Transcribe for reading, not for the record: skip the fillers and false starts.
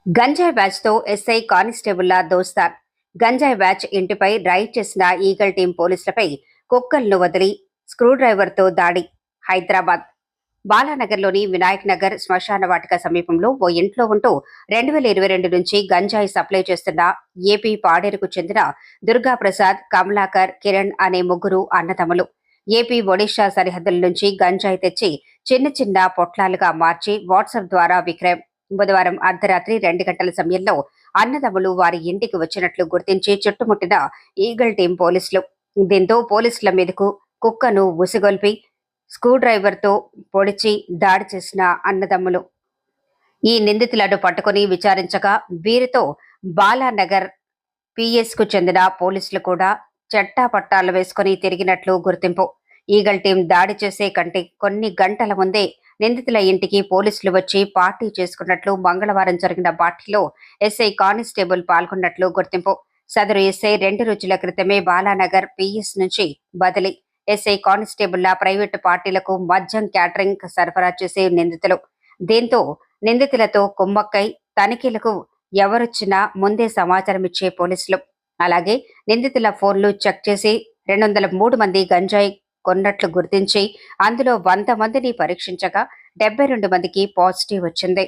గంజాయి బ్యాచ్ తో ఎస్ఐ కానిస్టేబుల్ల దోస్తార్. గంజాయి బ్యాచ్ ఇంటిపై రైడ్ చేసిన ఈగల్ టీం పోలీసులపై కుక్కలను వదిలి స్క్రూ డ్రైవర్ తో దాడి. హైదరాబాద్ బాలానగర్లోని వినాయక్ నగర్ శ్మశాన వాటిక సమీపంలో ఓ ఇంట్లో ఉంటూ 2022 నుంచి గంజాయి సప్లై చేస్తున్న ఏపీ పాడేరుకు చెందిన దుర్గాప్రసాద్, కమలాకర్, కిరణ్ అనే ముగ్గురు అన్నదమ్ములు ఏపీ ఒడిషా సరిహద్దుల నుంచి గంజాయి తెచ్చి చిన్న చిన్న పొట్లాలుగా మార్చి వాట్సాప్ ద్వారా విక్రయం. బుధవారం అర్ధరాత్రి 2 గంటల సమయంలో అన్నదమ్ములు వారి ఇంటికి వచ్చినట్లు గుర్తించి చుట్టుముట్టిన ఈగల్ టీం పోలీసులు. దీంతో పోలీసుల మీదకు కుక్కను ఉసిగొల్పి స్క్రూ డ్రైవర్ తో పొడిచి దాడి చేసిన అన్నదమ్ములు ఈ నిందితులను పట్టుకుని విచారించగా వీరితో బాలానగర్ పిఎస్ కు చెందిన పోలీసులు కూడా చట్టాపట్టాలు వేసుకుని తిరిగినట్లు గుర్తింపు. ఈగల్ టీం దాడి చేసే కంటే కొన్ని గంటల ముందే నిందితుల ఇంటికి పోలీసులు వచ్చి పార్టీ చేసుకున్నట్లు మంగళవారం జరిగిన పార్టీలో ఎస్ఐ కానిస్టేబుల్ పాల్గొన్నట్లు గుర్తింపు. సదరు ఎస్ఐ 2 రోజుల క్రితమే బాలానగర్ పిఎస్ నుంచి బదిలీ. ఎస్ఐ కానిస్టేబుల్ల ప్రైవేటు పార్టీలకు మద్యం క్యాటరింగ్ సరఫరా చేసే నిందితులు. దీంతో నిందితులతో కుమ్మక్కై తనిఖీలకు ఎవరొచ్చినా ముందే సమాచారం ఇచ్చే పోలీసులు. అలాగే నిందితుల ఫోన్లు చెక్ చేసి 203 మంది గంజాయి కొన్నట్లు గుర్తించి అందులో 100 మందిని పరీక్షించగా 72 మందికి పాజిటివ్ వచ్చింది.